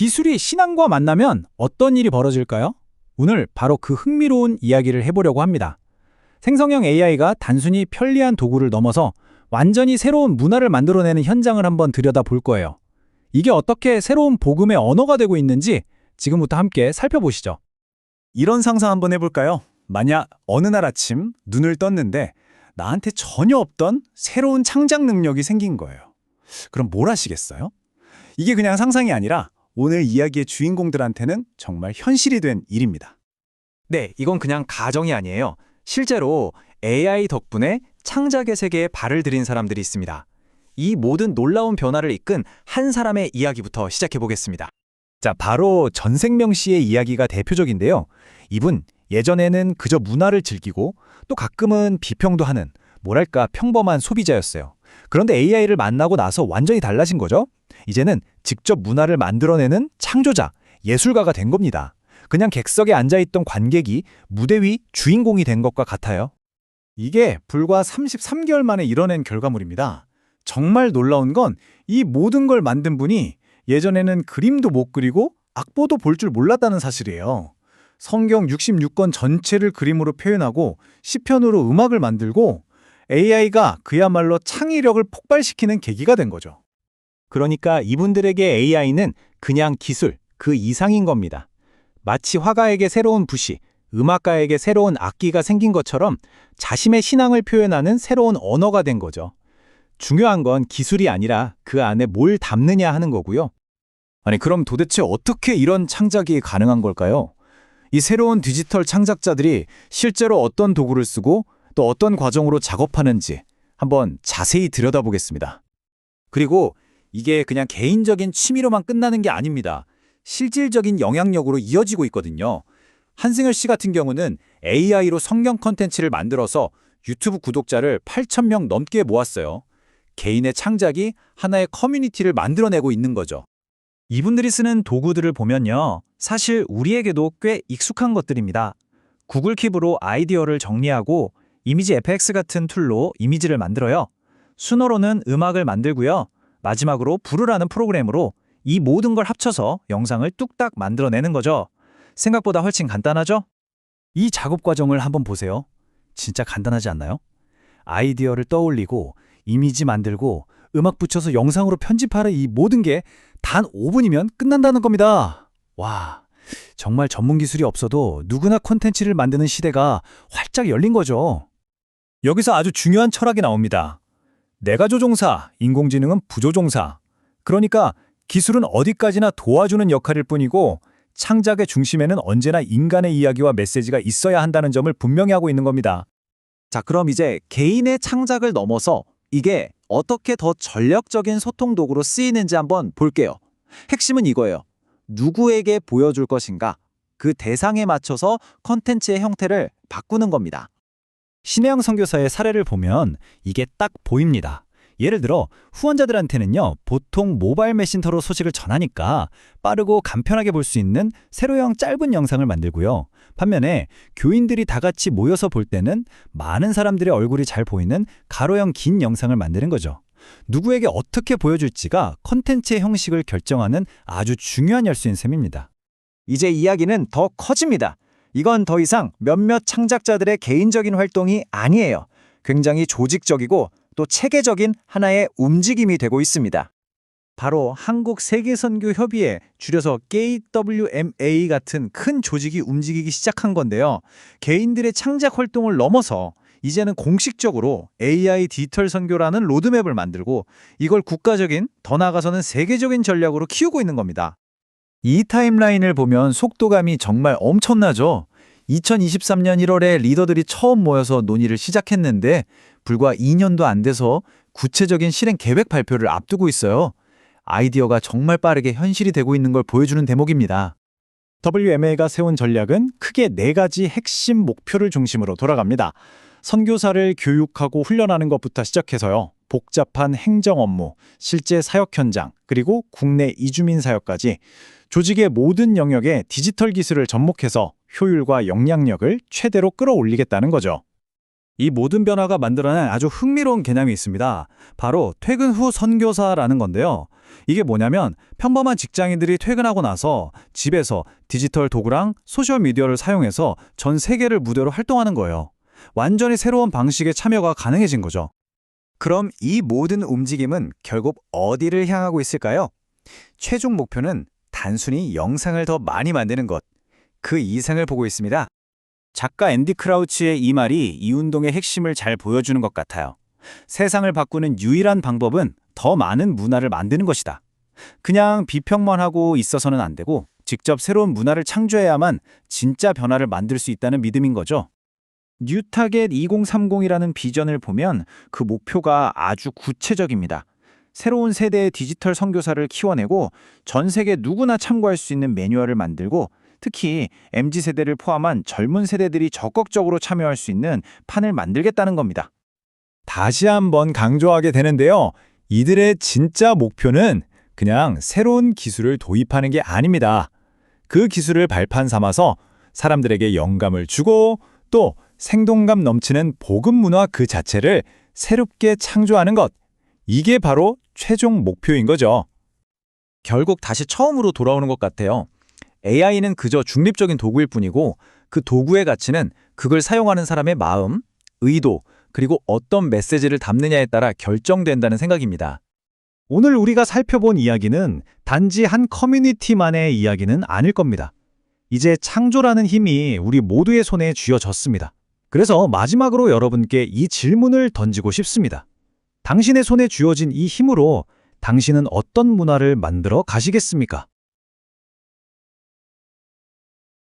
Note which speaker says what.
Speaker 1: 기술이 신앙과 만나면 어떤 일이 벌어질까요? 오늘 바로 그 흥미로운 이야기를 해보려고 합니다. 생성형 AI가 단순히 편리한 도구를 넘어서 완전히 새로운 문화를 만들어내는 현장을 한번 들여다볼 거예요. 이게 어떻게 새로운 복음의 언어가 되고 있는지 지금부터 함께 살펴보시죠.
Speaker 2: 이런 상상 한번 해볼까요? 만약 어느 날 아침 눈을 떴는데 나한테 전혀 없던 새로운 창작 능력이 생긴 거예요. 그럼 뭘 하시겠어요? 이게 그냥 상상이 아니라 오늘 이야기의 주인공들한테는 정말 현실이 된 일입니다.
Speaker 3: 네, 이건 그냥 가정이 아니에요. 실제로 AI 덕분에 창작의 세계에 발을 들인 사람들이 있습니다. 이 모든 놀라운 변화를 이끈 한 사람의 이야기부터 시작해 보겠습니다.
Speaker 2: 자, 바로 전생명 씨의 이야기가 대표적인데요. 이분 예전에는 그저 문화를 즐기고 또 가끔은 비평도 하는 뭐랄까 평범한 소비자였어요. 그런데 AI를 만나고 나서 완전히 달라진 거죠. 이제는 직접 문화를 만들어내는 창조자, 예술가가 된 겁니다. 그냥 객석에 앉아있던 관객이 무대 위 주인공이 된 것과 같아요. 이게 불과 33개월 만에 이뤄낸 결과물입니다. 정말 놀라운 건 이 모든 걸 만든 분이 예전에는 그림도 못 그리고 악보도 볼 줄 몰랐다는 사실이에요. 성경 66권 전체를 그림으로 표현하고 시편으로 음악을 만들고 AI가 그야말로 창의력을 폭발시키는 계기가 된 거죠.
Speaker 1: 그러니까 이분들에게 AI는 그냥 기술, 그 이상인 겁니다. 마치 화가에게 새로운 붓이, 음악가에게 새로운 악기가 생긴 것처럼 자신의 신앙을 표현하는 새로운 언어가 된 거죠. 중요한 건 기술이 아니라 그 안에 뭘 담느냐 하는 거고요.
Speaker 2: 아니, 그럼 도대체 어떻게 이런 창작이 가능한 걸까요? 이 새로운 디지털 창작자들이 실제로 어떤 도구를 쓰고 또 어떤 과정으로 작업하는지 한번 자세히 들여다보겠습니다.
Speaker 4: 그리고 이게 그냥 개인적인 취미로만 끝나는 게 아닙니다. 실질적인 영향력으로 이어지고 있거든요. 한승열 씨 같은 경우는 AI로 성경 컨텐츠를 만들어서 유튜브 구독자를 8,000명 넘게 모았어요. 개인의 창작이 하나의 커뮤니티를 만들어내고 있는 거죠.
Speaker 3: 이분들이 쓰는 도구들을 보면요. 사실 우리에게도 꽤 익숙한 것들입니다. 구글 킵으로 아이디어를 정리하고 이미지 FX 같은 툴로 이미지를 만들어요. 수너로는 음악을 만들고요. 마지막으로 부르라는 프로그램으로 이 모든 걸 합쳐서 영상을 뚝딱 만들어내는 거죠. 생각보다 훨씬 간단하죠?
Speaker 2: 이 작업 과정을 한번 보세요. 진짜 간단하지 않나요? 아이디어를 떠올리고 이미지 만들고 음악 붙여서 영상으로 편집하는 이 모든 게 단 5분이면 끝난다는 겁니다. 와, 정말 전문 기술이 없어도 누구나 콘텐츠를 만드는 시대가 활짝 열린 거죠. 여기서 아주 중요한 철학이 나옵니다. 내가 조종사, 인공지능은 부조종사. 그러니까 기술은 어디까지나 도와주는 역할일 뿐이고 창작의 중심에는 언제나 인간의 이야기와 메시지가 있어야 한다는 점을 분명히 하고 있는 겁니다.
Speaker 4: 자, 그럼 이제 개인의 창작을 넘어서 이게 어떻게 더 전략적인 소통 도구로 쓰이는지 한번 볼게요. 핵심은 이거예요. 누구에게 보여줄 것인가? 그 대상에 맞춰서 컨텐츠의 형태를 바꾸는 겁니다.
Speaker 2: 신혜영 선교사의 사례를 보면 이게 딱 보입니다. 예를 들어 후원자들한테는요, 보통 모바일 메신저로 소식을 전하니까 빠르고 간편하게 볼 수 있는 세로형 짧은 영상을 만들고요. 반면에 교인들이 다 같이 모여서 볼 때는 많은 사람들의 얼굴이 잘 보이는 가로형 긴 영상을 만드는 거죠. 누구에게 어떻게 보여줄지가 콘텐츠의 형식을 결정하는 아주 중요한 열쇠인 셈입니다.
Speaker 3: 이제 이야기는 더 커집니다. 이건 더 이상 몇몇 창작자들의 개인적인 활동이 아니에요. 굉장히 조직적이고 또 체계적인 하나의 움직임이 되고 있습니다. 바로 한국세계선교협의회, 줄여서 KWMA 같은 큰 조직이 움직이기 시작한 건데요. 개인들의 창작 활동을 넘어서 이제는 공식적으로 AI 디지털 선교라는 로드맵을 만들고 이걸 국가적인, 더 나아가서는 세계적인 전략으로 키우고 있는 겁니다.
Speaker 2: 이 타임라인을 보면 속도감이 정말 엄청나죠? 2023년 1월에 리더들이 처음 모여서 논의를 시작했는데 불과 2년도 안 돼서 구체적인 실행 계획 발표를 앞두고 있어요. 아이디어가 정말 빠르게 현실이 되고 있는 걸 보여주는 대목입니다. WMA가 세운 전략은 크게 4가지 핵심 목표를 중심으로 돌아갑니다. 선교사를 교육하고 훈련하는 것부터 시작해서요. 복잡한 행정 업무, 실제 사역 현장, 그리고 국내 이주민 사역까지 조직의 모든 영역에 디지털 기술을 접목해서 효율과 영향력을 최대로 끌어올리겠다는 거죠. 이 모든 변화가 만들어낸 아주 흥미로운 개념이 있습니다. 바로 퇴근 후 선교사라는 건데요. 이게 뭐냐면 평범한 직장인들이 퇴근하고 나서 집에서 디지털 도구랑 소셜미디어를 사용해서 전 세계를 무대로 활동하는 거예요. 완전히 새로운 방식의 참여가 가능해진 거죠.
Speaker 3: 그럼 이 모든 움직임은 결국 어디를 향하고 있을까요? 최종 목표는 단순히 영상을 더 많이 만드는 것, 그 이상을 보고 있습니다.
Speaker 4: 작가 앤디 크라우치의 이 말이 이 운동의 핵심을 잘 보여주는 것 같아요. 세상을 바꾸는 유일한 방법은 더 많은 문화를 만드는 것이다. 그냥 비평만 하고 있어서는 안 되고 직접 새로운 문화를 창조해야만 진짜 변화를 만들 수 있다는 믿음인 거죠. 뉴타겟 2030이라는 비전을 보면 그 목표가 아주 구체적입니다. 새로운 세대의 디지털 선교사를 키워내고 전 세계 누구나 참고할 수 있는 매뉴얼을 만들고 특히 MZ세대를 포함한 젊은 세대들이 적극적으로 참여할 수 있는 판을 만들겠다는 겁니다.
Speaker 2: 다시 한번 강조하게 되는데요. 이들의 진짜 목표는 그냥 새로운 기술을 도입하는 게 아닙니다. 그 기술을 발판 삼아서 사람들에게 영감을 주고 또 생동감 넘치는 복음 문화 그 자체를 새롭게 창조하는 것. 이게 바로 최종 목표인 거죠.
Speaker 3: 결국 다시 처음으로 돌아오는 것 같아요. AI는 그저 중립적인 도구일 뿐이고 그 도구의 가치는 그걸 사용하는 사람의 마음, 의도, 그리고 어떤 메시지를 담느냐에 따라 결정된다는 생각입니다.
Speaker 1: 오늘 우리가 살펴본 이야기는 단지 한 커뮤니티만의 이야기는 아닐 겁니다. 이제 창조라는 힘이 우리 모두의 손에 쥐어졌습니다. 그래서 마지막으로 여러분께 이 질문을 던지고 싶습니다. 당신의 손에 쥐어진 이 힘으로 당신은 어떤 문화를 만들어 가시겠습니까?